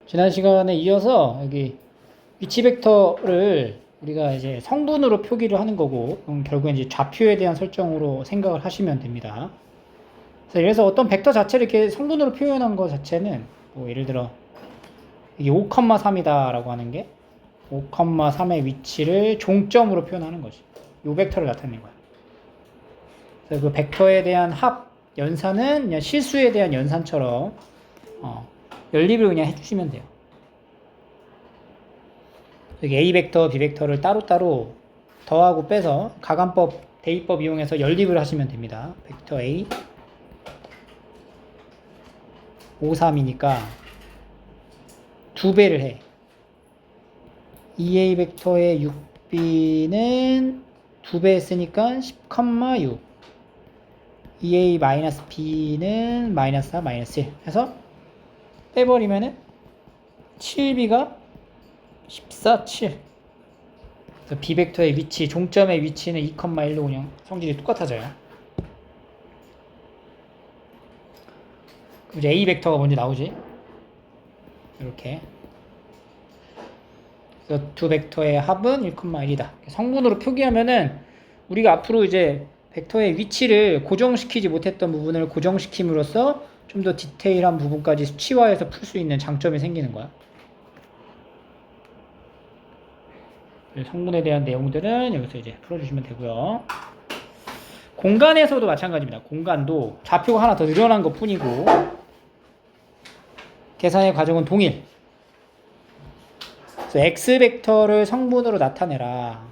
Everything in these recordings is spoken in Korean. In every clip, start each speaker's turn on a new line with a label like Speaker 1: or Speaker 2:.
Speaker 1: 지난 시간에 이어서 여기 위치 벡터를 우리가 이제 성분으로 표기를 하는 거고, 결국엔 이제 좌표에 대한 설정으로 생각을 하시면 됩니다. 그래서 어떤 벡터 자체를 이렇게 성분으로 표현한 것 자체는 뭐 예를 들어 이게 5,3이다 라고 하는 게 5,3의 위치를 종점으로 표현하는 거지. 요 벡터를 나타내는 거야. 그래서 그 벡터에 대한 합, 연산은 그냥 실수에 대한 연산처럼 연립을 그냥 해주시면 돼요. 여기 A 벡터, B 벡터를 따로따로 더하고 빼서 가간법, 대입법 이용해서 연립을 하시면 됩니다. 벡터 A 5, 3이니까 2배를 해. 2A 벡터의 6B는 2배 했으니까 10,6. 2A-B는 -4, -1 해서 빼버리면은 7B가 14, 7. 그래서 B 벡터의 위치, 종점의 위치는 2,1로 그냥 성질이 똑같아져요. 이제 A 벡터가 먼저 나오지. 이렇게. 그래서 두 벡터의 합은 1,1이다. 성분으로 표기하면은 우리가 앞으로 이제 벡터의 위치를 고정시키지 못했던 부분을 고정시킴으로써 좀 더 디테일한 부분까지 수치화해서 풀 수 있는 장점이 생기는 거야. 성분에 대한 내용들은 여기서 이제 풀어주시면 되고요. 공간에서도 마찬가지입니다. 공간도 좌표가 하나 더 늘어난 것 뿐이고 계산의 과정은 동일. 그래서 x 벡터를 성분으로 나타내라.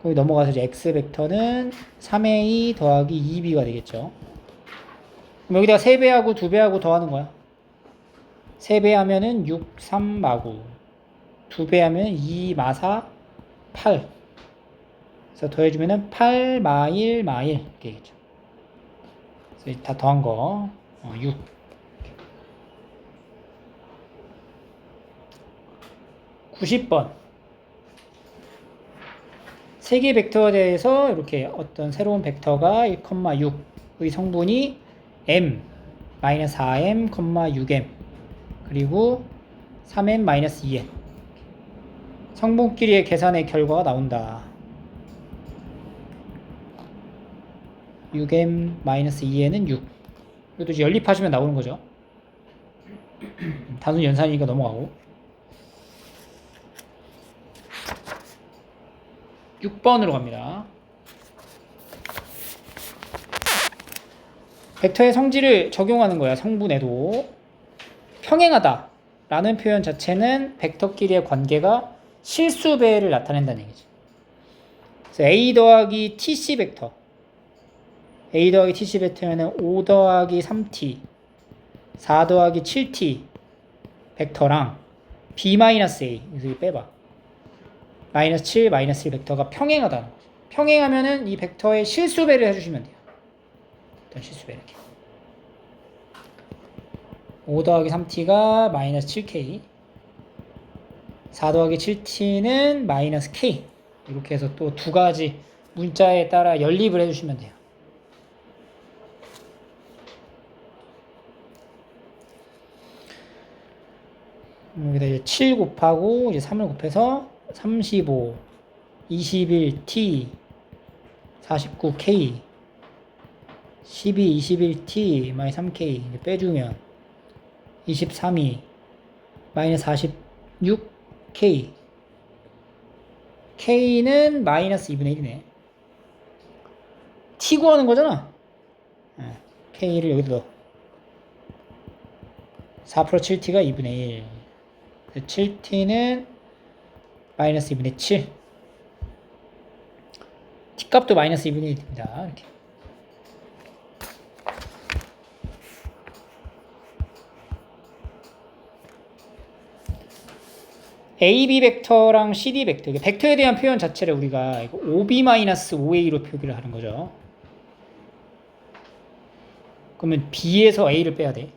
Speaker 1: 거기 넘어가서 이제 x 벡터는 3a 더하기 2b가 되겠죠. 그럼 여기다가 3배하고 2배하고 더하는 거야. 3배 하면은 6, 3 마구. 2배 하면 2, 마 4, 8. 그래서 더해주면은 8, 마 1, 마 1. 이렇게 되겠죠. 그래서 다 더한 거, 6. 90번. 세 개의 벡터에 대해서 이렇게 어떤 새로운 벡터가 1,6의 성분이 m, -4m, 6m. 그리고 3m, -2m. 성분끼리의 계산의 결과가 나온다. 6m, -2m은 6. 이것도 이제 연립하시면 나오는 거죠. 단순 연산이니까 넘어가고. 6번으로 갑니다. 벡터의 성질을 적용하는 거야. 성분에도. 평행하다 라는 표현 자체는 벡터끼리의 관계가 실수배를 나타낸다는 얘기지. 그래서 A 더하기 TC 벡터, A 더하기 TC 벡터는 5 더하기 3T, 4 더하기 7T 벡터랑 B-A, 여기서 빼봐. -7, -1 벡터가 평행하다는 거죠. 평행하면은 이 벡터의 실수배를 해주시면 돼요. 일단 실수배 이렇게. 5 더하기 3t가 -7k, 4 더하기 7t는 -k. 이렇게 해서 또 두 가지 문자에 따라 연립을 해주시면 돼요. 여기다 이제 7 곱하고 이제 3을 곱해서 35, 21t, 49k, 12, 21t, -3k 이제 빼주면 23이 -46k. k는 -2분의 1이네. t 구하는 거잖아. k를 여기다 넣어. 4 플러스 7t가 2분의 1. 7t는 -2분의 7. t값도 -2분의 1 됩니다. 이렇게. AB 벡터랑 CD 벡터, 벡터에 대한 표현 자체를 우리가 OB-5A로 표기를 하는 거죠. 그러면 B에서 A를 빼야 돼.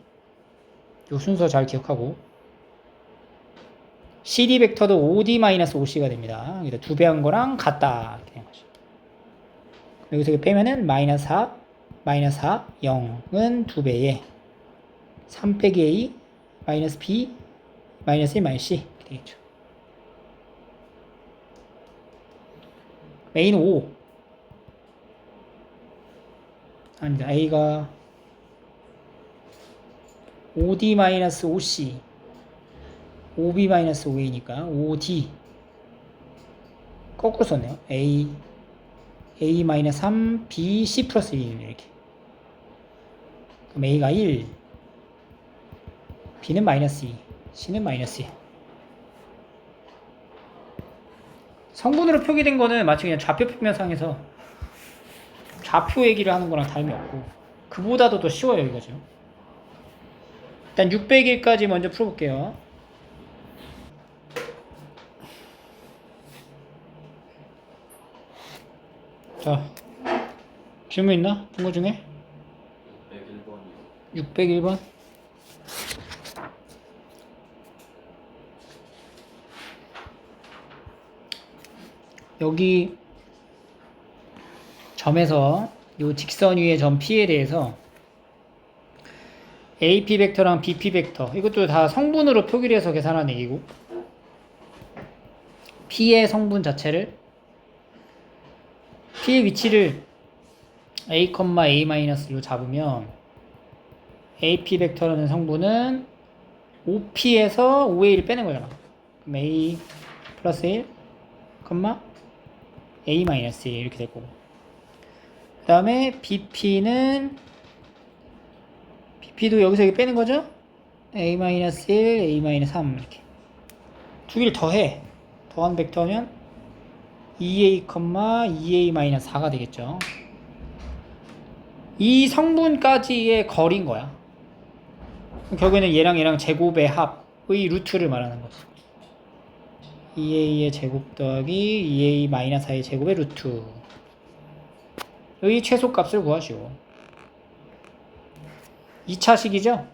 Speaker 1: 이 순서 잘 기억하고. CD 벡터도 OD-OC가 됩니다. 여기다 2배 한 거랑 같다. 이렇게 된 거죠. 여기서 빼면은 -4, -4, 0은 2배에 3 빼기 A, -B, 마이너스 1 마이너스 C 이렇게 되겠죠. A는 5 아니다. A가 5D 마이너스 5C 5B 마이너스 5A니까 5D 거꾸로 썼네요. A 마이너스 3 B C 플러스 1 이렇게. 그럼 A가 1 B는 마이너스 2 C는 마이너스 2. 성분으로 표기된 거는 마치 그냥 좌표 평면상에서 좌표 얘기를 하는 거랑 다름이 없고 그보다도 더 쉬워요 이거죠. 일단 600일까지 먼저 풀어볼게요. 자, 질문 있나? 본 거 중에? 601번. 여기 점에서 이 직선 위의 점 P에 대해서 AP 벡터랑 BP 벡터 이것도 다 성분으로 표기를 해서 계산한 얘기고 P의 성분 자체를 P의 위치를 A,A-로 잡으면 AP 벡터라는 성분은 OP에서 5A를 빼는 거잖아. 그럼 A 플러스 1, A 마이너스 1 이렇게 될 거고. 그 다음에 BP는 BP도 여기서 여기 빼는 거죠? A 마이너스 1, A 마이너스 3 이렇게 두 개를 더해. 더한 벡터면 2A, 2A 마이너스 4가 되겠죠. 이 성분까지의 거리인 거야. 결국에는 얘랑 제곱의 합의 루트를 말하는 거지. 2A의 제곱 더하기 2A 마이너스 4의 제곱의 루트 의 최소값을 구하시오. 2차식이죠?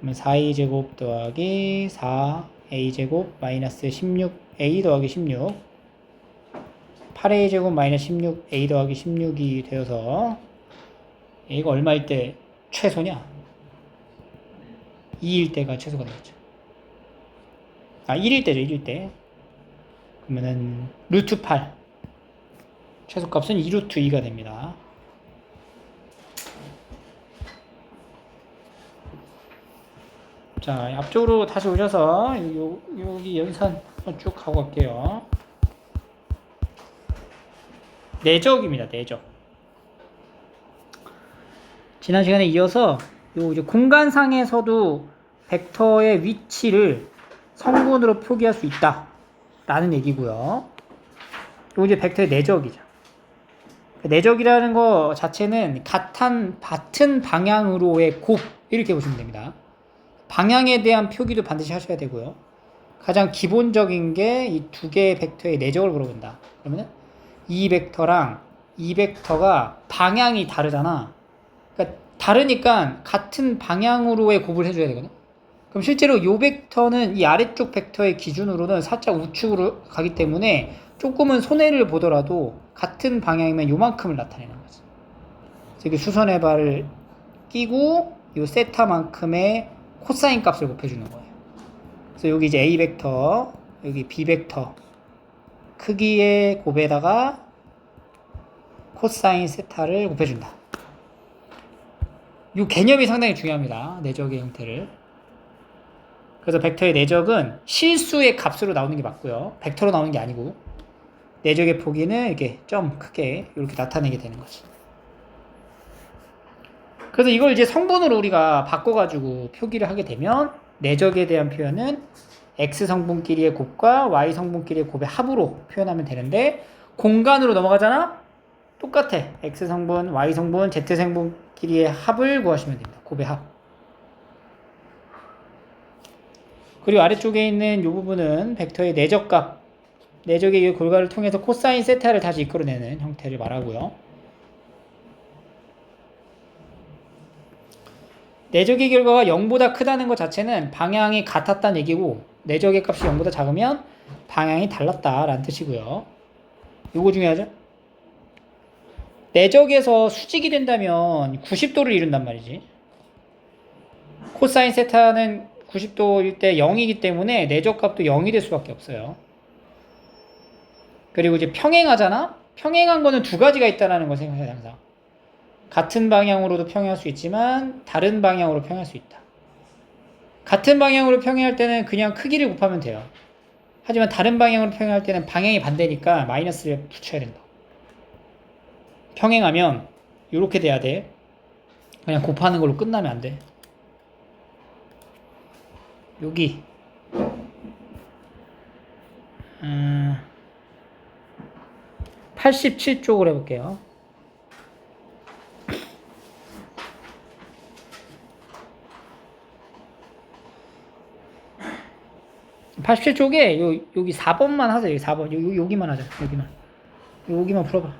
Speaker 1: 그러면 4A 제곱 더하기 4A 제곱 마이너스 16A 더하기 16 8A 제곱 마이너스 16A 더하기 16이 되어서 A가 얼마일 때 최소냐? 2일 때가 최소가 되겠죠. 1일 때죠, 1일 때. 그러면은 루트 8 최소값은 2루트 2가 됩니다. 자, 앞쪽으로 다시 오셔서 여기 연산 쭉 가고 갈게요. 내적입니다. 내적. 지난 시간에 이어서 이제 공간상에서도 벡터의 위치를 성분으로 표기할 수 있다 라는 얘기고요. 요 이제 벡터의 내적이죠. 내적이라는 거 자체는 같은 방향으로의 곱 이렇게 보시면 됩니다. 방향에 대한 표기도 반드시 하셔야 되고요. 가장 기본적인 게 이 두 개의 벡터의 내적을 물어본다. 그러면 이 벡터랑 이 벡터가 방향이 다르잖아. 그러니까 다르니까 같은 방향으로의 곱을 해줘야 되거든. 그럼 실제로 이 벡터는 이 아래쪽 벡터의 기준으로는 살짝 우측으로 가기 때문에 조금은 손해를 보더라도 같은 방향이면 요만큼을 나타내는 거지. 그래서 수선의 발을 끼고 이 세타만큼의 코사인 값을 곱해주는 거예요. 그래서 여기 이제 A 벡터, 여기 B 벡터 크기의 곱에다가 코사인 세타를 곱해준다. 이 개념이 상당히 중요합니다. 내적의 형태를. 그래서 벡터의 내적은 실수의 값으로 나오는 게 맞고요. 벡터로 나오는 게 아니고 내적의 폭이는 이렇게 좀 크게 이렇게 나타내게 되는 거지. 그래서 이걸 이제 성분으로 우리가 바꿔가지고 표기를 하게 되면 내적에 대한 표현은 X 성분끼리의 곱과 Y 성분끼리의 곱의 합으로 표현하면 되는데 공간으로 넘어가잖아? 똑같아. X 성분, Y 성분, Z 성분끼리의 합을 구하시면 됩니다. 곱의 합. 그리고 아래쪽에 있는 이 부분은 벡터의 내적값, 내적의 이 골괄을 통해서 코사인 세타를 다시 이끌어내는 형태를 말하고요. 내적의 결과가 0보다 크다는 것 자체는 방향이 같았다는 얘기고 내적의 값이 0보다 작으면 방향이 달랐다라는 뜻이고요. 요거 중요하죠? 내적에서 수직이 된다면 90도를 이룬단 말이지. 코사인 세타는 90도일 때 0이기 때문에 내적값도 0이 될 수밖에 없어요. 그리고 이제 평행하잖아? 평행한 거는 두 가지가 있다는 걸 생각해야 돼, 항상. 같은 방향으로도 평행할 수 있지만 다른 방향으로 평행할 수 있다. 같은 방향으로 평행할 때는 그냥 크기를 곱하면 돼요. 하지만 다른 방향으로 평행할 때는 방향이 반대니까 마이너스를 붙여야 된다. 평행하면 이렇게 돼야 돼. 그냥 곱하는 걸로 끝나면 안 돼. 여기 87쪽으로 해볼게요. (87) 쪽에 여기 4번만 하자. 여기 4번 여기만 하자. 여기만 풀어봐.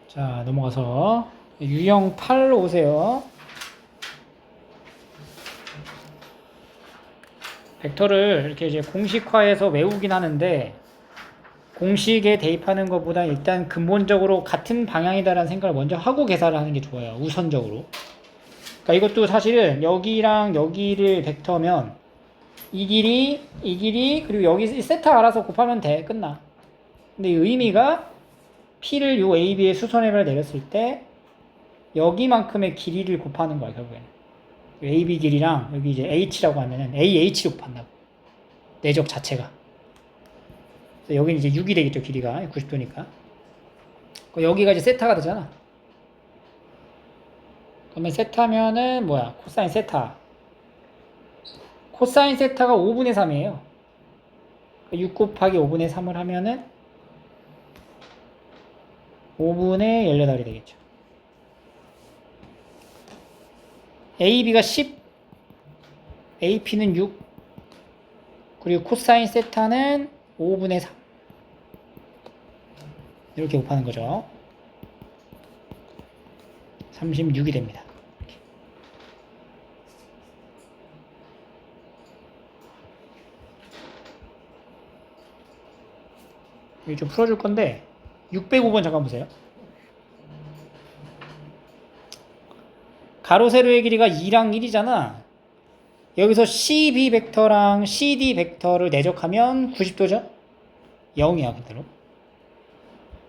Speaker 1: 자, 넘어가서 유형 8 오세요. 벡터를 이렇게 이제 공식화해서 외우긴 하는데, 공식에 대입하는 것보다 일단 근본적으로 같은 방향이다라는 생각을 먼저 하고 계산을 하는 게 좋아요. 우선적으로. 그러니까 이것도 사실은 여기랑 여기를 벡터면 이 길이, 그리고 여기 세타 알아서 곱하면 돼. 끝나. 근데 이 의미가 P를 요 AB의 수선해발 내렸을 때 여기만큼의 길이를 곱하는 거야, 결국에는. AB 길이랑 여기 이제 H라고 하면은 AH로 곱한다고. 내적 자체가. 그래서 여기는 이제 6이 되겠죠, 길이가. 90도니까. 여기가 이제 세타가 되잖아. 그러면 세타면은 뭐야? 코사인 세타. 코사인 세타가 5분의 3이에요. 6 곱하기 5분의 3을 하면은 5분의 18이 되겠죠. AB가 10, AP는 6, 그리고 코사인 세타는 5분의 3. 이렇게 곱하는 거죠. 36이 됩니다. 여기 좀 풀어줄 건데 605번 잠깐 보세요. 가로 세로의 길이가 2랑 1이잖아. 여기서 CB 벡터랑 CD 벡터를 내적하면 90도죠? 0이야, 그대로.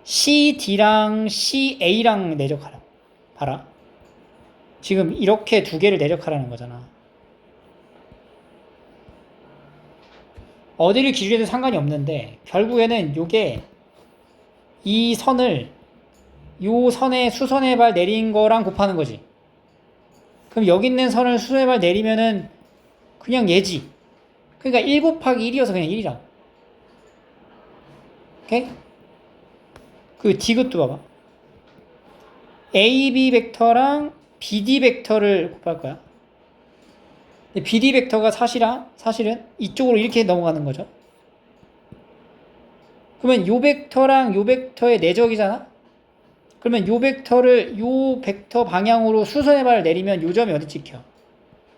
Speaker 1: CD랑 CA랑 내적하라. 봐라. 지금 이렇게 두 개를 내적하라는 거잖아. 어디를 기준해도 상관이 없는데 결국에는 요게 이 선을 요 선에 수선의 발 내린 거랑 곱하는 거지. 그럼 여기 있는 선을 수선의 발 내리면은 그냥 얘지. 그러니까 1 곱하기 1이어서 그냥 1이라고. 오케이? 그 디귿도 봐봐. AB 벡터랑 BD 벡터를 곱할 거야. 근데 BD 벡터가 사실은 이쪽으로 이렇게 넘어가는 거죠. 그러면 요 벡터랑 요 벡터의 내적이잖아? 그러면 요 벡터를 요 벡터 방향으로 수선의 발을 내리면 요 점이 어디 찍혀?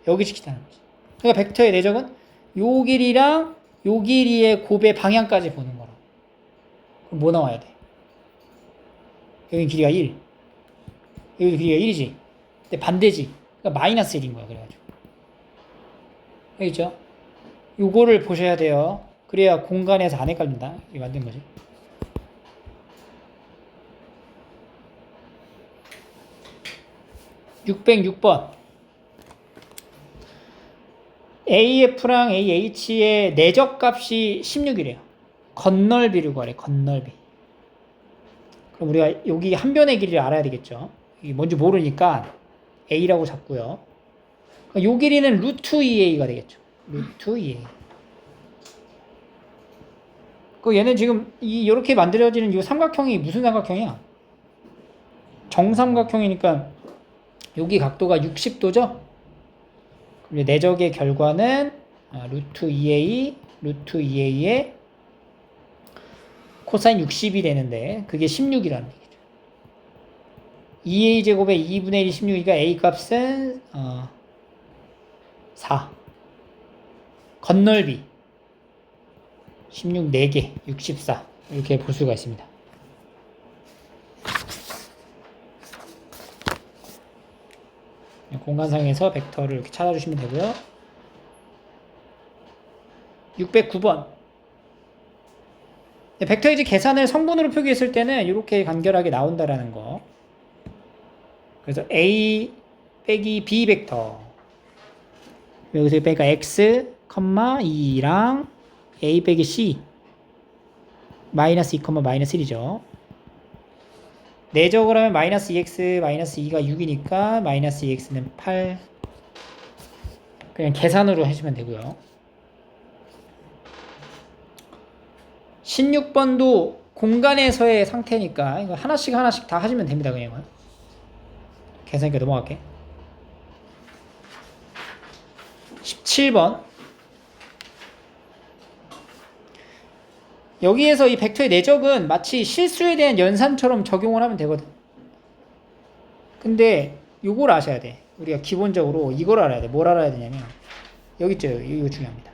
Speaker 1: 여기 찍히다는 거지. 그러니까 벡터의 내적은 요 길이랑 요 길이의 곱의 방향까지 보는 거라. 그럼 뭐 나와야 돼? 여기 길이가 1. 여기 길이가 1이지. 근데 반대지. 그러니까 마이너스 1인 거야. 그래가지고. 알겠죠? 요거를 보셔야 돼요. 그래야 공간에서 안 헷갈린다. 이게 만든 거지. (606번) AF랑 AH의 내적값이 16이래요. 건널비를 구하래. 건널비. 그럼 우리가 여기 한 변의 길이를 알아야 되겠죠. 이게 뭔지 모르니까 A라고 잡고요. 요 길이는 루트 2A가 되겠죠. 루트 2A. 얘는 지금 이렇게 만들어지는 이 삼각형이 무슨 삼각형이야? 정삼각형이니까 여기 각도가 60도죠? 내적의 결과는 루트 2A의 코사인 60이 되는데 그게 16이라는 얘기죠. 2A 제곱에 2분의 1이 16이니까 A 값은 4. 건널비 16 4개 64 이렇게 볼 수가 있습니다. 공간상에서 벡터를 이렇게 찾아주시면 되고요. 609번. 벡터 이제 계산을 성분으로 표기했을 때는 이렇게 간결하게 나온다라는 거. 그래서 A 빼기 B 벡터. 여기서 빼니까 x, 2랑 A 빼기 C 마이너스 2, 마이너스 1이죠. 내적을 하면 마이너스 2x, 마이너스 2가 6이니까 마이너스 2x는 8. 그냥 계산으로 해주면 되고요. 16번도 공간에서의 상태니까 이거 하나씩 다 하시면 됩니다. 그냥 계산기가 넘어갈게. 17번. 여기에서 이 벡터의 내적은 마치 실수에 대한 연산처럼 적용을 하면 되거든. 근데 요걸 아셔야 돼. 우리가 기본적으로 이걸 알아야 돼. 뭘 알아야 되냐면 여기 있죠. 이거 중요합니다.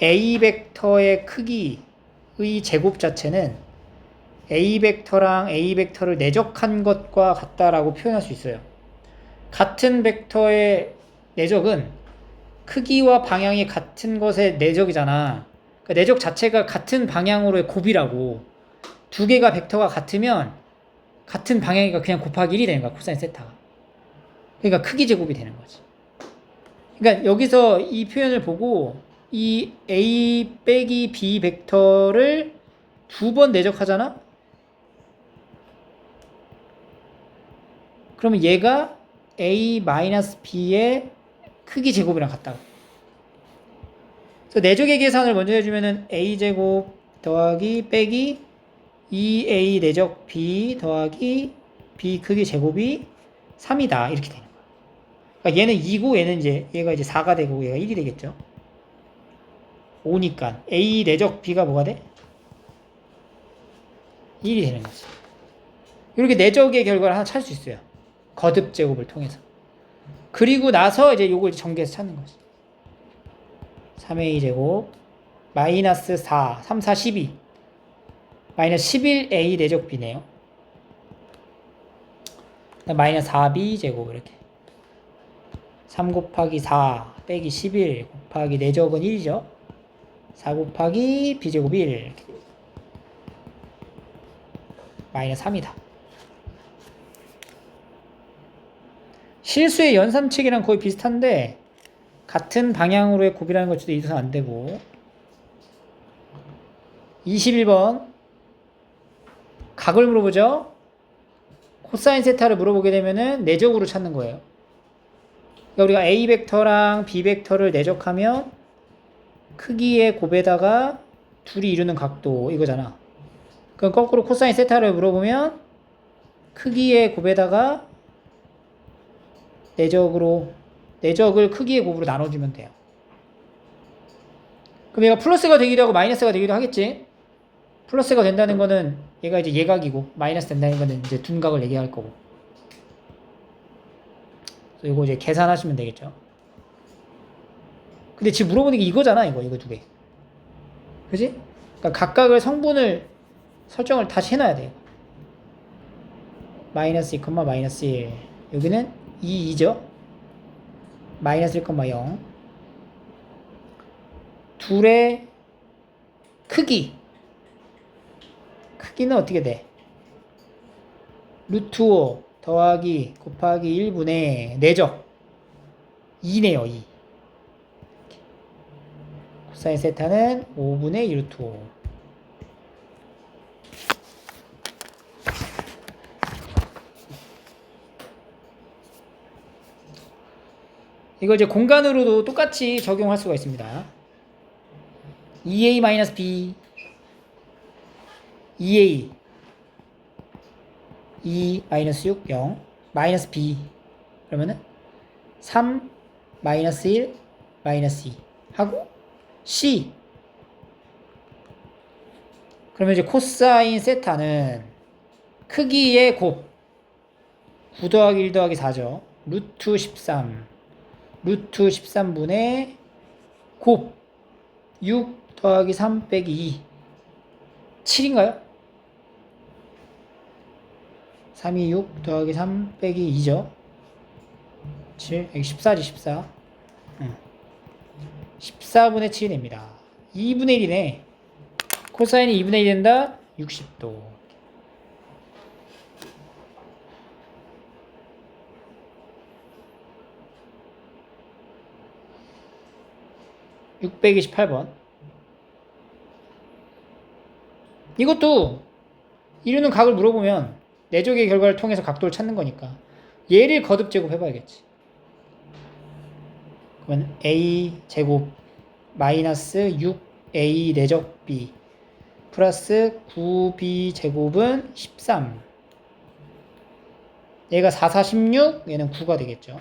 Speaker 1: A 벡터의 크기의 제곱 자체는 A 벡터랑 A 벡터를 내적한 것과 같다라고 표현할 수 있어요. 같은 벡터의 내적은 크기와 방향이 같은 것의 내적이잖아. 그러니까 내적 자체가 같은 방향으로의 곱이라고. 두 개가 벡터가 같으면 같은 방향이니까 그냥 곱하기 1이 되는 거야. 코사인 세타가. 그러니까 크기 제곱이 되는 거지. 그러니까 여기서 이 표현을 보고 이 A 빼기 B 벡터를 두 번 내적하잖아? 그러면 얘가 A 마이너스 B의 크기 제곱이랑 같다. 그래서 내적의 계산을 먼저 해주면은 A제곱 더하기 빼기 2A 내적 B 더하기 B 크기 제곱이 3이다. 이렇게 되는 거야. 그러니까 얘는 2고 얘가 이제 4가 되고 얘가 1이 되겠죠. 5니까 A 내적 B가 뭐가 돼? 1이 되는 거지. 이렇게 내적의 결과를 하나 찾을 수 있어요. 거듭 제곱을 통해서. 그리고 나서 이제 요걸 전개해서 찾는 거지. 3A 제곱 마이너스 4, 3, 4, 12 마이너스 11A 내적 B네요. 마이너스 4B 제곱 이렇게 3 곱하기 4 빼기 11 곱하기 내적은 1이죠. 4 곱하기 B제곱 1 이렇게. 마이너스 3이다. 실수의 연산책이랑 거의 비슷한데 같은 방향으로의 곱이라는 것도 있어서 안 되고. 21번 각을 물어보죠. 코사인 세타를 물어보게 되면은 내적으로 찾는 거예요. 그러니까 우리가 A 벡터랑 B 벡터를 내적하면 크기의 곱에다가 둘이 이루는 각도 이거잖아. 그럼 거꾸로 코사인 세타를 물어보면 크기의 곱에다가 내적을 크기의 곱으로 나눠주면 돼요. 그럼 얘가 플러스가 되기도 하고 마이너스가 되기도 하겠지. 플러스가 된다는 거는 얘가 이제 예각이고 마이너스 된다는 거는 이제 둔각을 얘기할 거고. 그래서 이거 이제 계산하시면 되겠죠. 근데 지금 물어보는 게 이거잖아. 이거 두 개. 그지? 그러니까 각각을 성분을 설정을 다시 해놔야 돼요. 마이너스 2, 마이너스 1 여기는 2죠. 마이너스 1, 0 둘의 크기는 어떻게 돼? 루트 5 더하기 곱하기 1분의 내적 2네요. 2 코사인 세타는 5분의 2 루트 5. 이거 이제 공간으로도 똑같이 적용할 수가 있습니다. 2A-B 2A 2-6 0 마이너스 B 그러면은 3 마이너스 1 마이너스 2 하고 C 그러면 이제 코사인 세타는 크기의 곱 9 더하기 1 더하기 4죠. 루트 13 루트 13분의 곱 6 더하기 3 빼기 2 7인가요? 3이 6 더하기 3 빼기 2죠. 7, 여기 14지 14. 14분의 7이 됩니다. 2분의 1이네. 코사인이 2분의 1이 된다? 60도. 628번. 이것도 이루는 각을 물어보면 내적의 결과를 통해서 각도를 찾는 거니까 얘를 거듭 제곱해봐야겠지. 그러면 a 제곱 마이너스 6a 내적 b 플러스 9b 제곱은 13. 얘가 4, 4, 16, 얘는 9가 되겠죠.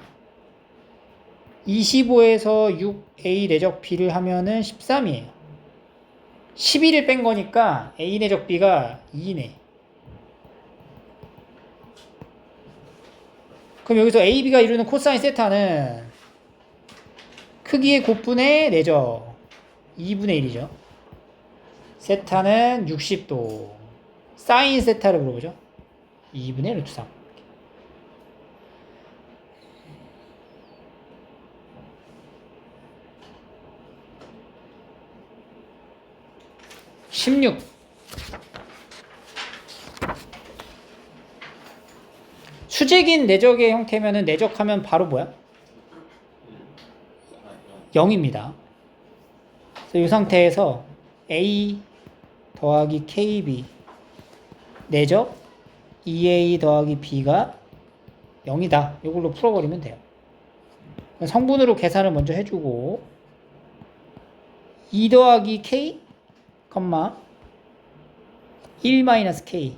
Speaker 1: 25에서 6a 내적 b를 하면은 13이에요. 11을 뺀 거니까 a 내적 b가 2네. 그럼 여기서 a, b가 이루는 코사인 세타는 크기의 곱분의 내적 2분의 1이죠. 세타는 60도. 사인 세타를 물어보죠. 2분의 루트 3. 16. 수직인 내적의 형태면은 내적하면 바로 뭐야? 0입니다. 그래서 이 상태에서 A 더하기 KB 내적 2A 더하기 B가 0이다. 이걸로 풀어버리면 돼요. 성분으로 계산을 먼저 해주고 2 더하기 K, 1 마이너스 K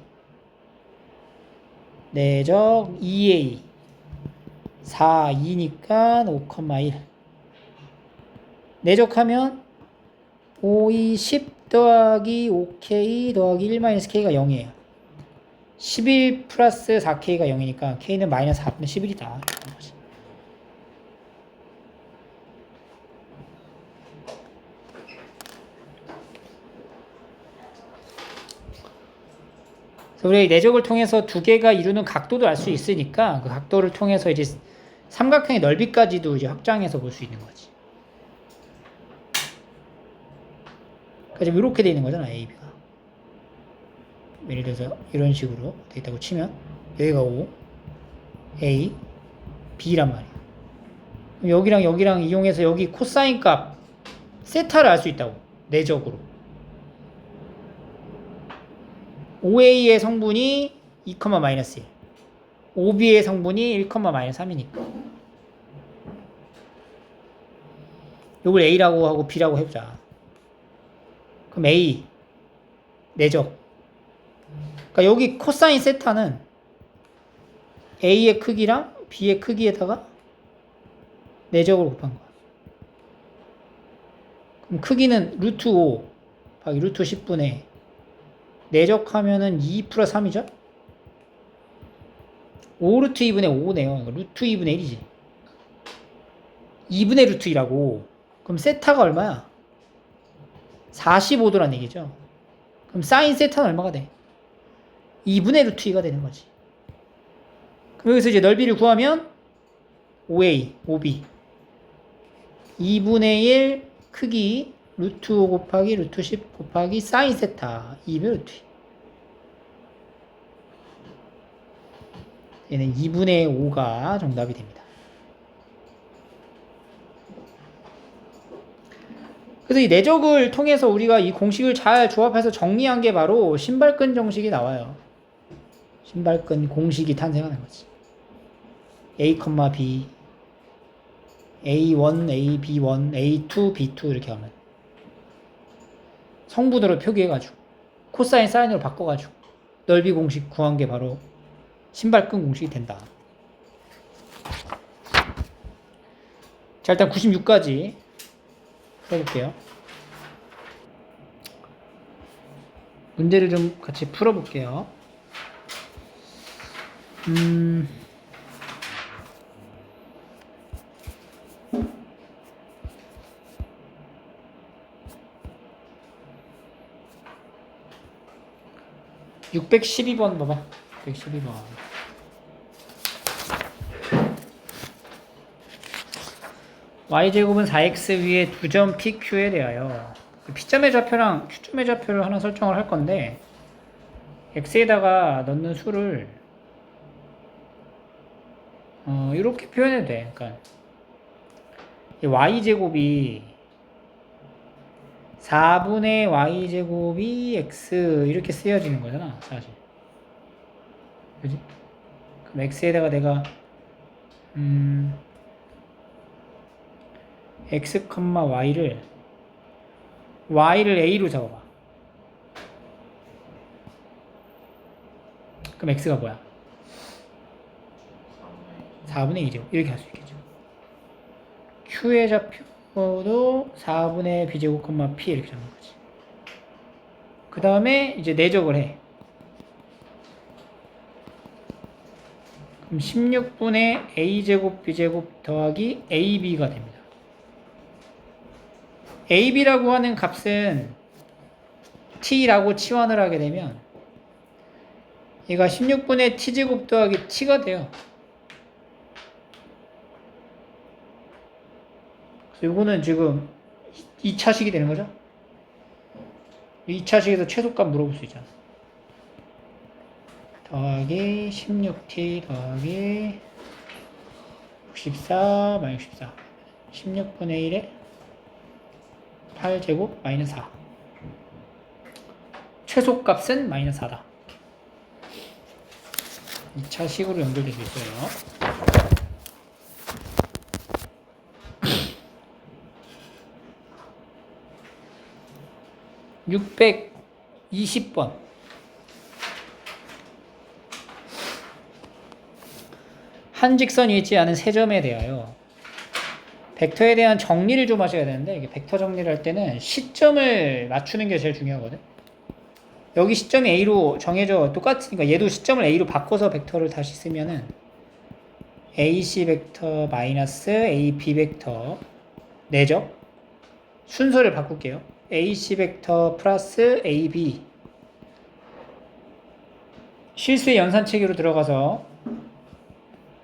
Speaker 1: 내적 2A 4, 2니까 5,1 내적하면 5, 2, 10 더하기 5K 더하기 1 마이너스 K가 0이에요. 11 플러스 4K가 0이니까 K는 마이너스 4분의 11이다. 그래서 우리 내적을 통해서 두 개가 이루는 각도도 알 수 있으니까 그 각도를 통해서 이제 삼각형의 넓이까지도 이제 확장해서 볼 수 있는 거지. 그러니까 지금 이렇게 돼 있는 거잖아, A, B가. 예를 들어서 이런 식으로 돼 있다고 치면 여기가 O, A, B란 말이야. 여기랑 여기랑 이용해서 여기 코사인 값 세타를 알 수 있다고, 내적으로. OA의 성분이 2, 마이너스 1, OB의 성분이 1, 마이너스 3이니까 이걸 A라고 하고 B라고 해보자. 그럼 A 내적, 그러니까 여기 코사인 세타는 A의 크기랑 B의 크기에다가 내적으로 곱한 거야. 그럼 크기는 루트 5 곱하기 루트 10분의 내적하면은 2 플러스 3이죠? 5 루트 2분의 5네요. 그러니까 루트 2분의 1이지. 2분의 루트 2라고. 그럼 세타가 얼마야? 45도란 얘기죠. 그럼 사인 세타는 얼마가 돼? 2분의 루트 2가 되는 거지. 그럼 여기서 이제 넓이를 구하면 5A, 5B 2분의 1 크기 루트 5 곱하기 루트 10 곱하기 사인 세타 2분의 루트 2. 얘는 2분의 5가 정답이 됩니다. 그래서 이 내적을 통해서 우리가 이 공식을 잘 조합해서 정리한 게 바로 신발끈 정식이 나와요. 신발끈 공식이 탄생하는 거지. A, B A1, A, B1, A2, B2 이렇게 하면 성분으로 표기해가지고 코사인, 사인으로 바꿔가지고 넓이 공식 구한 게 바로 신발끈 공식이 된다. 자, 일단 96까지 풀어볼게요. 문제를 좀 같이 풀어볼게요. 612번 봐봐. 612번. y제곱은 4x 위에 2점 pq에 대하여 p점의 좌표랑 q점의 좌표를 하나 설정을 할 건데 x에다가 넣는 수를 이렇게 표현해도 돼. 그러니까 y제곱이 4분의 y제곱이 x 이렇게 쓰여지는 거잖아, 사실. 그지? 그럼 x에다가 내가 x, y를 a로 잡아봐. 그럼 x가 뭐야? 4분의 2제곱 이렇게 할 수 있겠죠. q의 좌표도 4분의 b제곱, p 이렇게 잡는 거지. 그 다음에 이제 내적을 해. 그럼 16분의 a제곱, b제곱 더하기 ab가 됩니다. ab라고 하는 값은 t라고 치환을 하게 되면 얘가 16분의 t제곱 더하기 t가 돼요. 그래서 이거는 지금 2차식이 되는 거죠. 2차식에서 최소값 물어볼 수 있잖아. 더하기 16t 더하기 64 마이너스 64 16분의 1에 8제곱 마이너스 4 최소값은 마이너스 4다. 2차식으로 연결될 수 있어요. (620번) 한 직선이 있지 않은 세 점에 대하여 벡터에 대한 정리를 좀 하셔야 되는데, 이게 벡터 정리를 할 때는 시점을 맞추는 게 제일 중요하거든. 여기 시점이 A로 정해져 똑같으니까 얘도 시점을 A로 바꿔서 벡터를 다시 쓰면은 AC 벡터 마이너스 AB 벡터 내적 순서를 바꿀게요. AC 벡터 플러스 AB 실수의 연산체계로 들어가서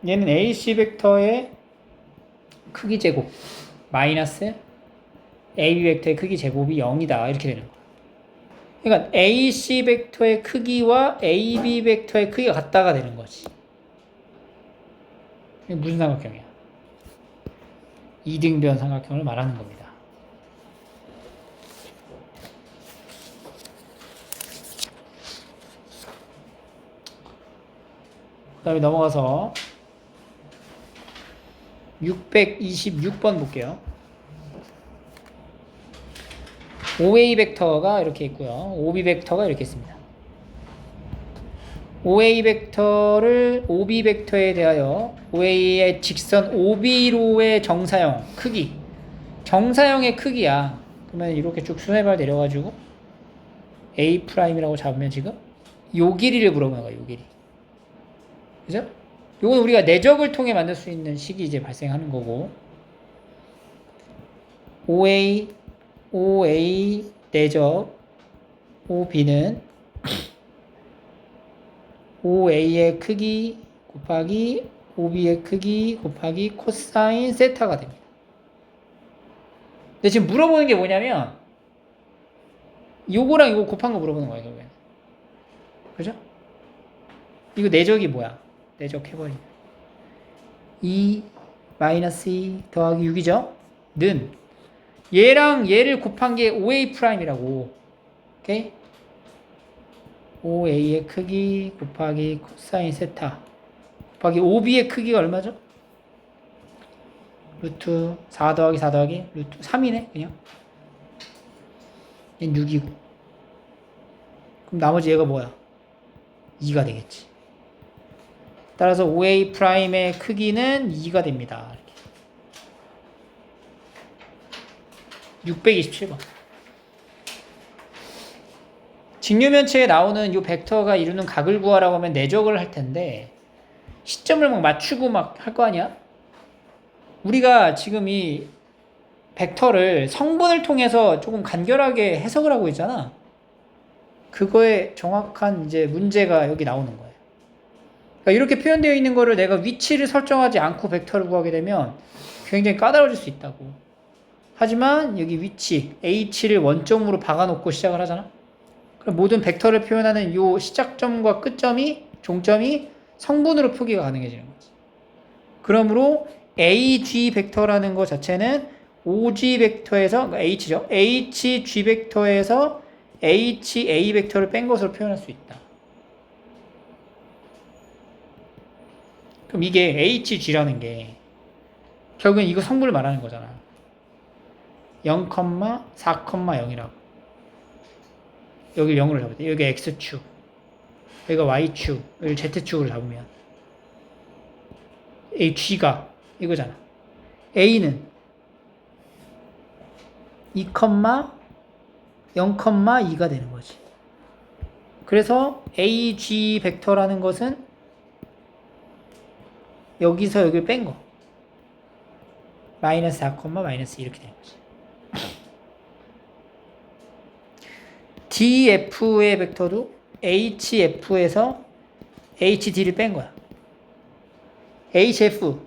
Speaker 1: 얘는 AC 벡터의 크기 제곱 마이너스 AB 벡터의 크기 제곱이 0이다 이렇게 되는 거야. 그러니까 AC 벡터의 크기와 AB 벡터의 크기가 같다가 되는 거지. 이게 무슨 삼각형이야? 이등변 삼각형을 말하는 겁니다. 그 다음에 넘어가서 626번 볼게요. OA 벡터가 이렇게 있고요. OB 벡터가 이렇게 있습니다. OA 벡터를 OB 벡터에 대하여 OA의 직선 OB로의 정사형 크기, 정사형의 크기야. 그러면 이렇게 쭉 수세발 내려가지고 A'이라고 잡으면 지금 요 길이를 물어보는 거야. 요 길이. 그죠? 요건 우리가 내적을 통해 만들 수 있는 식이 이제 발생하는 거고, OA 내적 OB는 OA의 크기 곱하기 OB의 크기 곱하기 코사인 세타가 됩니다. 근데 지금 물어보는 게 뭐냐면 요거랑 이거 곱한 거 물어보는 거예요, 결국엔. 그죠? 이거 내적이 뭐야? 내적 해버리면 2 마이너스 2 더하기 6이죠? 는 얘랑 얘를 곱한 게 OA'이라고. 오케이? OA의 크기 곱하기 코사인 세타 곱하기 OB의 크기가 얼마죠? 루트 4 더하기 4 더하기 루트 3이네 그냥. 얘는 6이고. 그럼 나머지 얘가 뭐야? 2가 되겠지. 따라서 OA'의 크기는 2가 됩니다. 이렇게. 627번. 직류면체에 나오는 이 벡터가 이루는 각을 구하라고 하면 내적을 할 텐데 시점을 막 맞추고 막 할 거 아니야? 우리가 지금 이 벡터를 성분을 통해서 조금 간결하게 해석을 하고 있잖아. 그거에 정확한 이제 문제가 여기 나오는 거예요. 그러니까 이렇게 표현되어 있는 거를 내가 위치를 설정하지 않고 벡터를 구하게 되면 굉장히 까다로워질 수 있다고. 하지만 여기 위치 h를 원점으로 박아놓고 시작을 하잖아. 그럼 모든 벡터를 표현하는 요 시작점과 끝점이 종점이 성분으로 표기가 가능해지는 거지. 그러므로 AG 벡터라는 것 자체는 OG 벡터에서 그러니까 H죠. HG 벡터에서 HA 벡터를 뺀 것으로 표현할 수 있다. 그럼 이게 HG라는 게 결국엔 이거 성분을 말하는 거잖아. 0,4,0이라고. 여기 0으로 잡을 때 여기 X축, 여기가 Y축, 여기 Z축으로 잡으면 이 G가 이거잖아. A는 2,0,2가 되는 거지. 그래서 AG 벡터라는 것은 여기서 여기를 뺀 거. 마이너스 4, 마이너스 2 이렇게 되는 거지. DF의 벡터도 HF에서 HD를 뺀 거야. HF는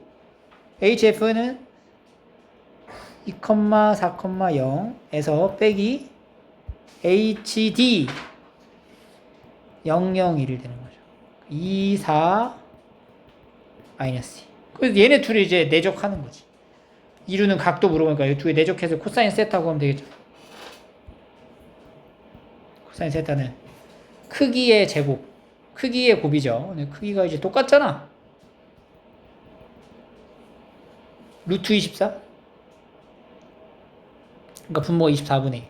Speaker 1: 2,4,0에서 빼기 HD 0,0,1이 되는 거죠. 2, 4 마이너스 2. 그래서 얘네 둘이 이제 내적하는 거지. 이루는 각도 물어보니까 이 두 개 내적해서 코사인 세타고 하면 되겠죠. 코사인 세타는 크기의 제곱, 크기의 곱이죠. 근데 크기가 이제 똑같잖아. 루트 24? 그러니까 분모가 24분의 1.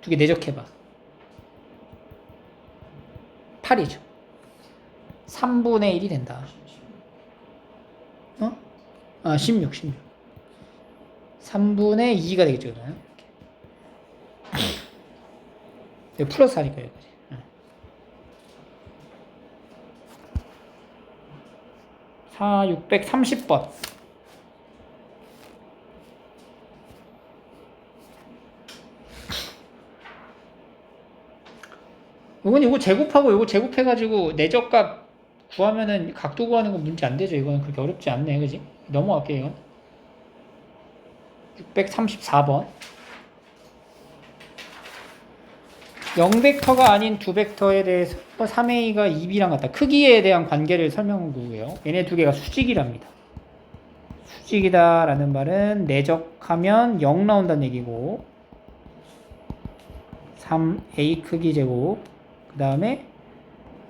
Speaker 1: 두 개 내적해봐. 8이죠. 3분의 1이 된다. 어? 아, 16. 3분의 2가 되겠죠. 이렇게. 플러스 하니까 여기까지. 630번. 이거 제곱하고 이거 제곱해가지고 내적값 구하면은 각도 구하는 거 문제 안 되죠. 이거는 그렇게 어렵지 않네. 그지? 넘어갈게요, 이건. 634번. 0벡터가 아닌 두 벡터에 대해서 3A가 2B랑 같다. 크기에 대한 관계를 설명한 거고요. 얘네 두 개가 수직이랍니다. 수직이다라는 말은 내적하면 0 나온다는 얘기고 3A 크기 제곱 그 다음에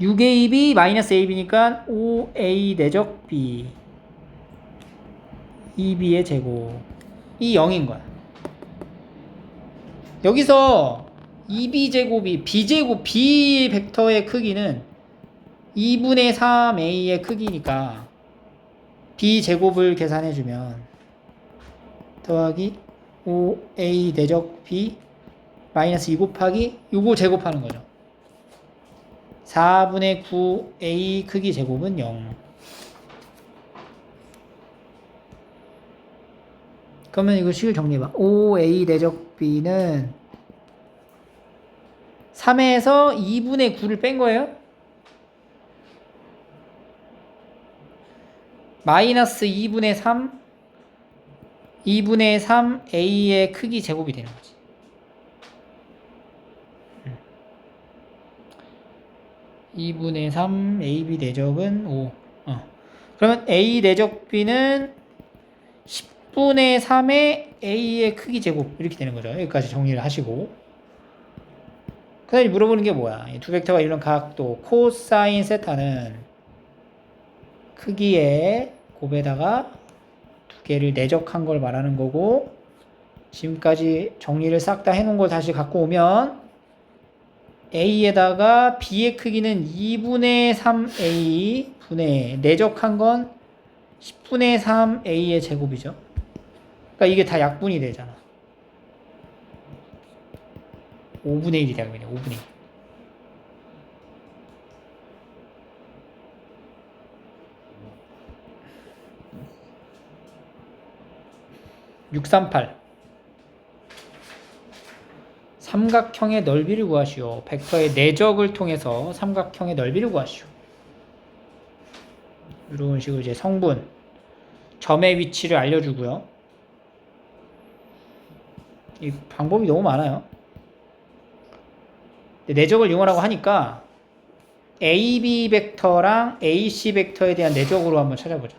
Speaker 1: 6AB 마이너스 AB니까 5A 내적 B 2B의 제곱 이 0인 거야. 여기서 2B제곱이 B제곱 B 벡터의 크기는 2분의 3A의 크기니까 B제곱을 계산해주면 더하기 5A 내적 B 마이너스 2 곱하기 요거 제곱하는 거죠. 4분의 9A 크기 제곱은 0. 그러면 이거 식을 정리해봐. 5A 내적 B는 3에서 2분의 9를 뺀 거예요. 마이너스 2분의 3 2분의 3A의 크기 제곱이 되는 거지. 2분의 3 AB 내적은 5. 그러면 A 내적 B는 10분의 3의 A의 크기 제곱 이렇게 되는 거죠. 여기까지 정리를 하시고 그 다음에 물어보는 게 뭐야? 이 두 벡터가 이루는 각도 코사인 세타는 크기의 곱에다가 두 개를 내적한 걸 말하는 거고 지금까지 정리를 싹 다 해놓은 걸 다시 갖고 오면 A에다가 B의 크기는 2분의 3A 분의 내적한 건 10분의 3A의 제곱이죠. 그러니까 이게 다 약분이 되잖아. 5분의 1이 되는 거네. 5분의 1. 638. 삼각형의 넓이를 구하시오. 벡터의 내적을 통해서 삼각형의 넓이를 구하시오. 이런 식으로 이제 성분, 점의 위치를 알려주고요. 이 방법이 너무 많아요. 내적을 이용하라고 하니까 AB 벡터랑 AC 벡터에 대한 내적으로 한번 찾아보자.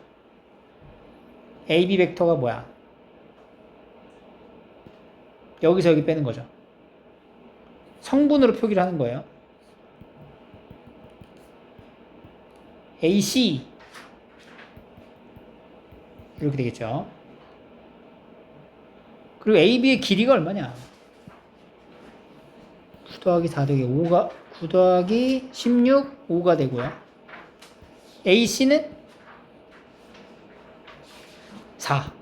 Speaker 1: AB 벡터가 뭐야? 여기서 여기 빼는 거죠. 성분으로 표기를 하는 거예요. AC 이렇게 되겠죠. 그리고 AB의 길이가 얼마냐? 9 더하기 4 더하기 5가 9 더하기 16 5가 되고요. AC는 4.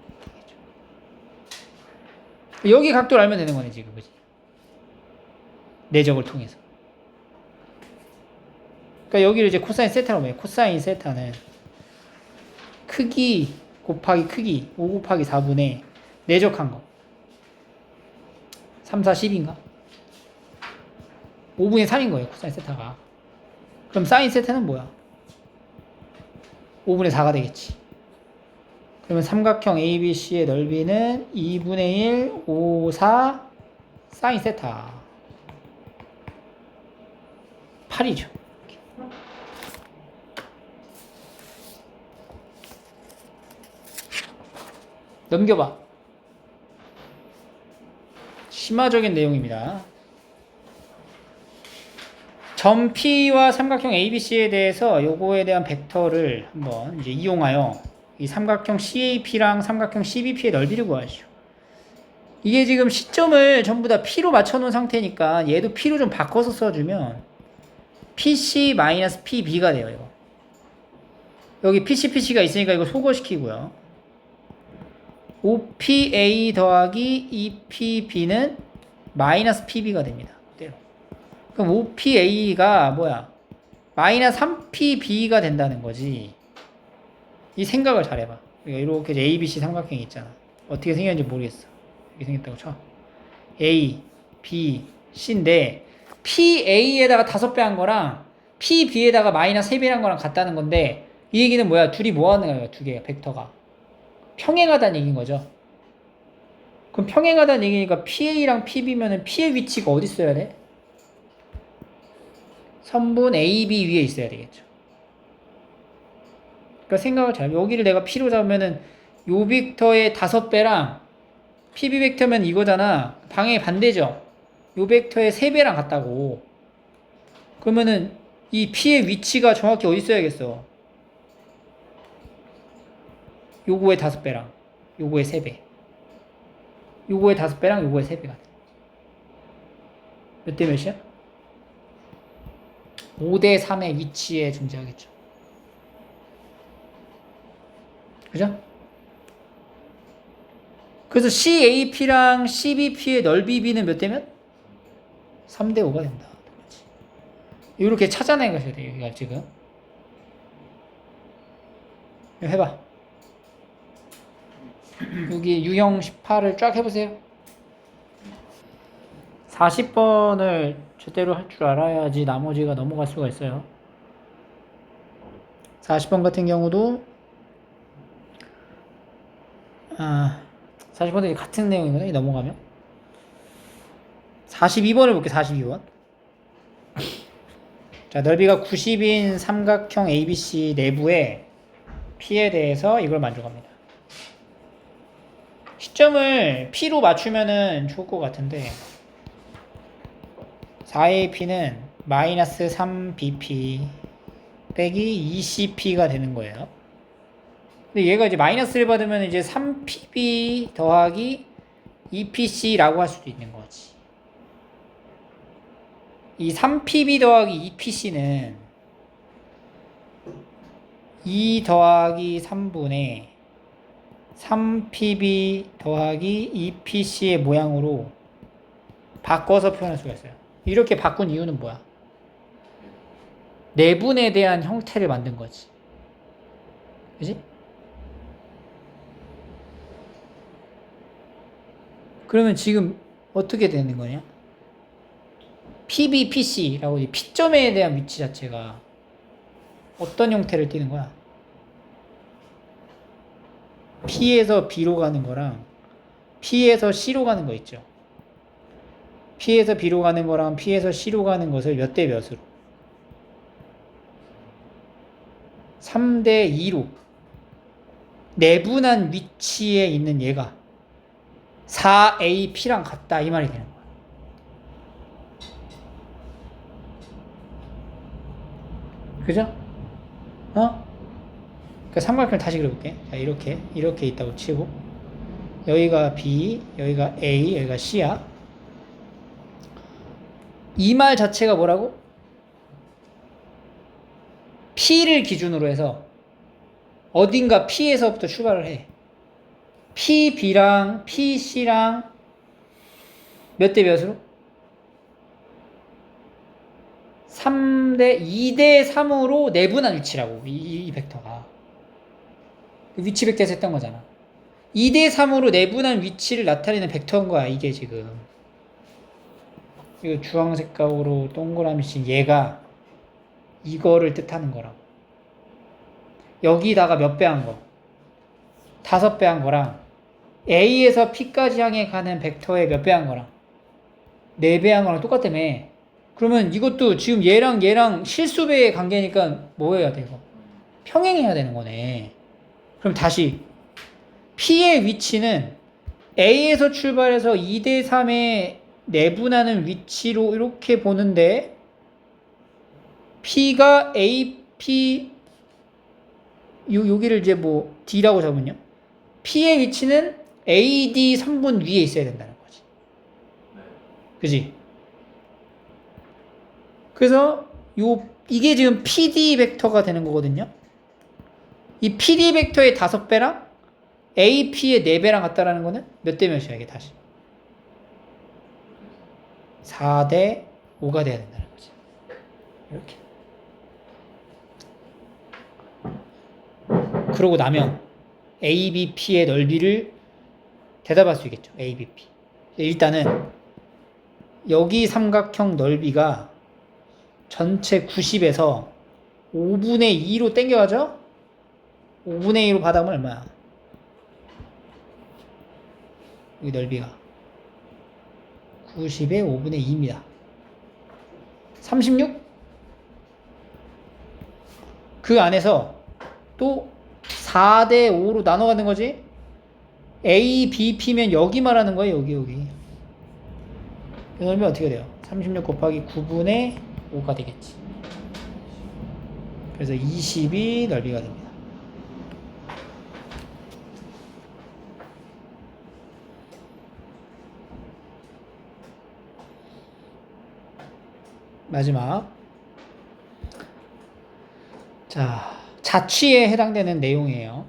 Speaker 1: 여기 각도를 알면 되는 거네 지금, 그치? 내적을 통해서. 그러니까 여기를 이제 코사인 세타라고 해요. 코사인 세타는 크기 곱하기 크기 5 곱하기 4분의 내적한 거 3, 4, 10인가? 5분의 3인 거예요, 코사인 세타가. 그럼 사인 세타는 뭐야? 5분의 4가 되겠지. 그러면 삼각형 ABC의 넓이는 2분의 1, 5, 4 사인 세타 8이죠. 넘겨봐. 심화적인 내용입니다. 점 P와 삼각형 ABC에 대해서 요거에 대한 벡터를 한번 이제 이용하여 이 삼각형 CAP랑 삼각형 CBP의 넓이를 구하시오. 이게 지금 시점을 전부 다 P로 맞춰놓은 상태니까 얘도 P로 좀 바꿔서 써주면 PC-PB가 돼요. 이거. 여기 PC가 있으니까 이거 소거시키고요. OPA 더하기 EPB는 마이너스 PB가 됩니다. 그대로. 그럼 OPA가 뭐야? 마이너스 3PB가 된다는 거지. 이 생각을 잘 해봐. 이렇게 ABC 삼각형이 있잖아. 어떻게 생겼는지 모르겠어. 이렇게 생겼다고 쳐. A, B, C인데 PA에다가 5배 한 거랑 PB에다가 마이너스 3배 한 거랑 같다는 건데 이 얘기는 뭐야? 둘이 뭐 하는 거야? 두 개가 벡터가. 평행하다는 얘기인 거죠. 그럼 평행하다는 얘기니까 PA랑 PB면은 P의 위치가 어디 있어야 돼? 선분 AB 위에 있어야 되겠죠. 그러니까 생각을 잘, 여기를 내가 P로 잡으면은 요 벡터의 5배랑 PB 벡터면 이거잖아. 방향이 반대죠. 요 벡터의 3배랑 같다고. 그러면은 이 P의 위치가 정확히 어디 있어야겠어? 요거의 5배랑 요거의 3배. 요거의 5배랑 요거의 3배가 돼. 몇 대 몇이야? 5대 3의 위치에 존재하겠죠. 그죠? 그래서 CAP랑 CBP의 넓이 B는 몇 대면? 3대 5가 된다. 이렇게 찾아내 가셔야 돼요. 여기가 지금. 해봐. 여기 유형 18을 쫙 해보세요. 40번을 제대로 할 줄 알아야지 나머지가 넘어갈 수가 있어요. 40번 같은 경우도 40번도 같은 내용이거든요. 넘어가면 42번을 볼게요. 42번. 자, 넓이가 90인 삼각형 ABC 내부의 P에 대해서 이걸 만족합니다. 시점을 P로 맞추면은 좋을 것 같은데 4AP는 마이너스 3BP 빼기 20P가 되는 거예요. 근데 얘가 이제 마이너스를 받으면 이제 3PB 더하기 2PC라고 할 수도 있는 거지. 이 3PB 더하기 2PC는 2 더하기 3분의 3PB 더하기 2PC의 모양으로 바꿔서 표현할 수가 있어요. 이렇게 바꾼 이유는 뭐야? 내분에 대한 형태를 만든 거지. 그지? 그러면 지금 어떻게 되는 거냐? PB, PC라고 이 P점에 대한 위치 자체가 어떤 형태를 띠는 거야? P에서 B로 가는 거랑 P에서 C로 가는 거 있죠. P에서 B로 가는 거랑 P에서 C로 가는 것을 몇 대 몇으로? 3대 2로 내분한 위치에 있는 얘가 4AP랑 같다 이 말이 되는 거야. 그죠? 그러니까 삼각형을 다시 그려볼게. 자, 이렇게 있다고 치고 여기가 B, 여기가 A, 여기가 C야. 이 말 자체가 뭐라고? P를 기준으로 해서 어딘가 P에서부터 출발을 해. PB랑 PC랑 몇 대 몇으로? 2대 3으로 내분한 위치라고. 이 벡터가. 위치 벡터에서 했던 거잖아. 2대 3으로 내분한 위치를 나타내는 벡터인 거야, 이게 지금. 이거 주황색깔로 동그라미 친 얘가 이거를 뜻하는 거라고. 여기다가 몇 배 한 거? 5배 한 거랑 A에서 P까지 향해 가는 벡터의 몇 배 한 거랑 4배 한 거랑 똑같다며. 그러면 이것도 지금 얘랑 실수배의 관계니까 뭐 해야 돼, 이거? 평행해야 되는 거네. 그럼 다시 P의 위치는 A에서 출발해서 2대 3의 내분하는 위치로 이렇게 보는데 P가 AP 여기를 이제 뭐 D라고 잡으면요. P의 위치는 AD 3분 위에 있어야 된다는 거지. 그지? 그래서 이게 지금 PD 벡터가 되는 거거든요. 이 PD 벡터의 5배랑 AP의 4배랑 같다라는 거는 몇 대 몇이야, 이게 다시? 4대 5가 돼야 된다는 거지. 이렇게. 그러고 나면 ABP의 넓이를 대답할 수 있겠죠. ABP. 일단은 여기 삼각형 넓이가 전체 90에서 5분의 2로 땡겨가죠? 5분의 2로 받아보면 얼마야? 여기 넓이가 90의 5분의 2입니다. 36? 그 안에서 또 4대 5로 나눠가는 거지? A, B, P면 여기 말하는 거예요. 여기. 이 넓이 어떻게 돼요? 36 곱하기 9분의 5가 되겠지. 그래서 20이 넓이가 됩니다. 마지막. 자, 자취에 해당되는 내용이에요.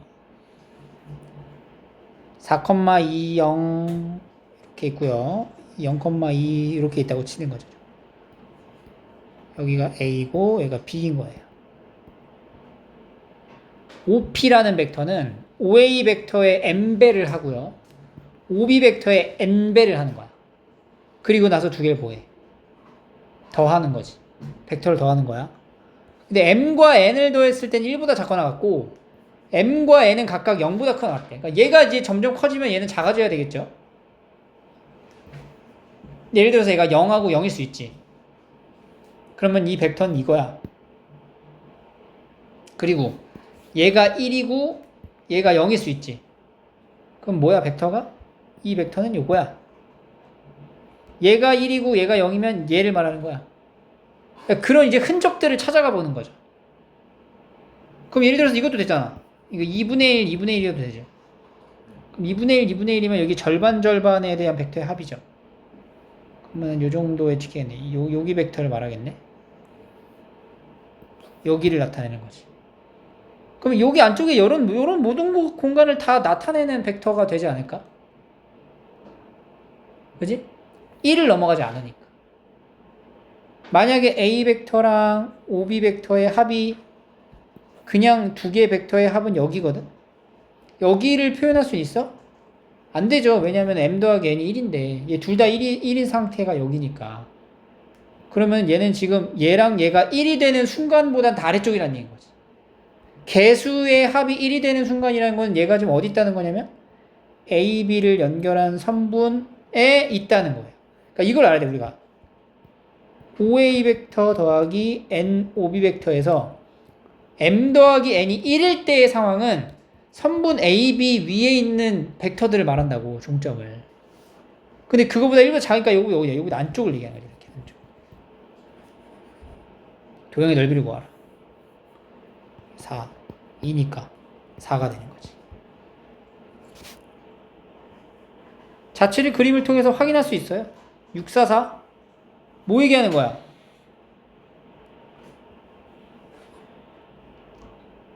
Speaker 1: 4,20 이렇게 있고요. 0,2 이렇게 있다고 치는 거죠. 여기가 A고 여기가 B인 거예요. OP라는 벡터는 OA 벡터의 N배를 하고요. OB 벡터의 N배를 하는 거야. 그리고 나서 두 개를 뭐해? 더하는 거지. 벡터를 더하는 거야. 근데 M과 N을 더했을 땐 1보다 작거나 같고 M과 N은 각각 0보다 크거나 같대. 그러니까 얘가 이제 점점 커지면 얘는 작아져야 되겠죠. 예를 들어서 얘가 0하고 0일 수 있지. 그러면 이 벡터는 이거야. 그리고 얘가 1이고 얘가 0일 수 있지. 그럼 뭐야 벡터가? 이 벡터는 요거야. 얘가 1이고 얘가 0이면 얘를 말하는 거야. 그러니까 그런 이제 흔적들을 찾아가 보는 거죠. 그럼 예를 들어서 이것도 되잖아. 이거 2분의 1, 2분의 1이어도 되죠. 그럼 2분의 1, 2분의 1이면 여기 절반에 대한 벡터의 합이죠. 그러면 요 정도에 찍겠네. 여기 벡터를 말하겠네. 여기를 나타내는 거지. 그럼 여기 안쪽에 이런 모든 공간을 다 나타내는 벡터가 되지 않을까? 그지? 1을 넘어가지 않으니까. 만약에 A 벡터랑 OB 벡터의 합이 그냥 두 개의 벡터의 합은 여기거든? 여기를 표현할 수 있어? 안 되죠. 왜냐면 M 더하기 N이 1인데 얘 둘 다 1인 상태가 여기니까. 그러면 얘는 지금 얘랑 얘가 1이 되는 순간보단 다 아래쪽이라는 얘기인 거지. 개수의 합이 1이 되는 순간이라는 건 얘가 지금 어디 있다는 거냐면 A, B를 연결한 선분에 있다는 거예요. 그러니까 이걸 알아야 돼 우리가. OA 벡터 더하기 N OB 벡터에서 M 더하기 N이 1일 때의 상황은 선분 AB 위에 있는 벡터들을 말한다고, 종점을. 근데 그거보다 1보다 작으니까 여기보다 안쪽을 얘기하는 거지. 이렇게 안쪽. 도형의 넓이를 구하라. 4, 2니까 4가 되는 거지. 자체를 그림을 통해서 확인할 수 있어요. 6, 4, 4. 뭐 얘기하는 거야?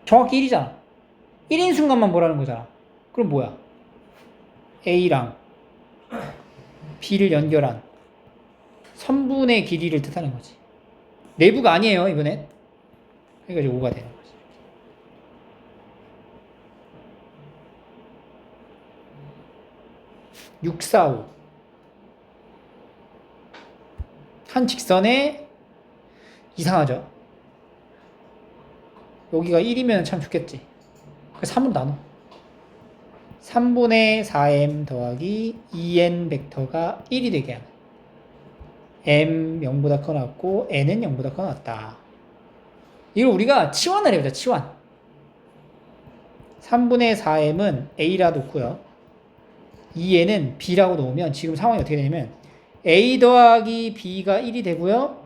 Speaker 1: 정확히 1이잖아. 1인 순간만 보라는 거잖아. 그럼 뭐야? A랑 B를 연결한 선분의 길이를 뜻하는 거지. 내부가 아니에요, 이번엔. 그러니까 이제 5가 되는 거지. (6, 4, 5) 한 직선에 이상하죠? 여기가 1이면 참 좋겠지. 3으로 나눠. 3분의 4m 더하기 2n 벡터가 1이 되게 하는. m 0보다 커 났고 n은 0보다 커 났다. 이걸 우리가 치환을 해보자. 치환. 3분의 4m은 a라 놓고요. 2n은 b라고 놓으면 지금 상황이 어떻게 되냐면 a 더하기 b가 1이 되고요.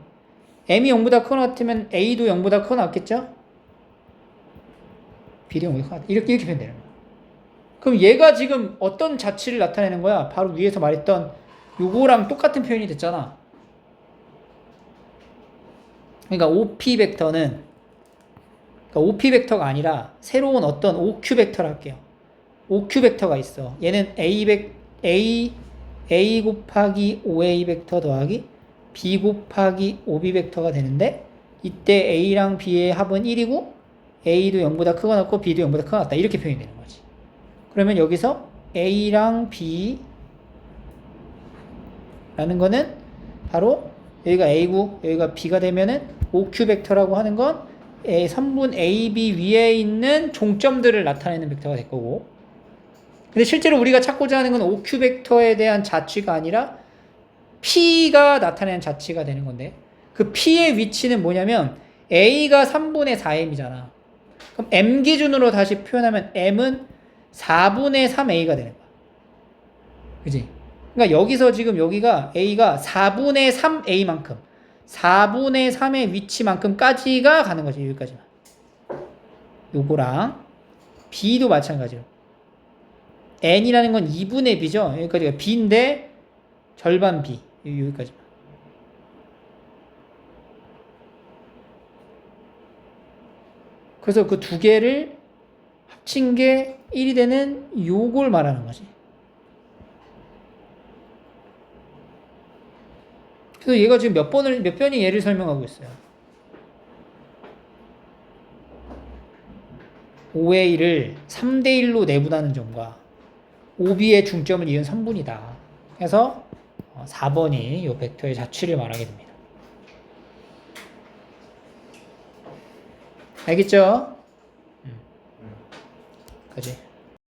Speaker 1: m이 0보다 커 났으면 a도 0보다 커 났겠죠? b도 0보다 커 났다. 이렇게 표현되는 거야. 그럼 얘가 지금 어떤 자치를 나타내는 거야? 바로 위에서 말했던 요거랑 똑같은 표현이 됐잖아. 그러니까 OP 벡터는, 그러니까 OP 벡터가 아니라 새로운 어떤 OQ 벡터를 할게요. OQ 벡터가 있어. 얘는 A 곱하기 OA 벡터 더하기 B 곱하기 OB 벡터가 되는데, 이때 A랑 B의 합은 1이고 A도 0보다 크거나 같고 B도 0보다 크거나 같다. 이렇게 표현이 되는 거지. 그러면 여기서 A랑 B 라는 거는 바로 여기가 A고 여기가 B가 되면은 OQ 벡터라고 하는 건 선분 AB 위에 있는 종점들을 나타내는 벡터가 될 거고, 근데 실제로 우리가 찾고자 하는 건 OQ 벡터에 대한 자취가 아니라 P가 나타내는 자취가 되는 건데, 그 P의 위치는 뭐냐면 A가 3분의 4m이잖아. 그럼 M 기준으로 다시 표현하면 M은 4분의 3A가 되는 거야. 그지? 그러니까 여기서 지금 여기가 A가 4분의 3A만큼 4분의 3의 위치만큼까지가 가는 거지. 여기까지만. 요거랑 B도 마찬가지로 N이라는 건 2분의 B죠. 여기까지가 B인데 절반 B. 여기까지만. 그래서 그 두 개를 합친 게 1이 되는 요걸 말하는 거지. 그래서 얘가 지금 몇 번이 얘를 설명하고 있어요. OA를 3대1로 내분하는 점과 OB의 중점을 이은 선분이다. 해서 4번이 이 벡터의 자취를 말하게 됩니다. 알겠죠? 그지?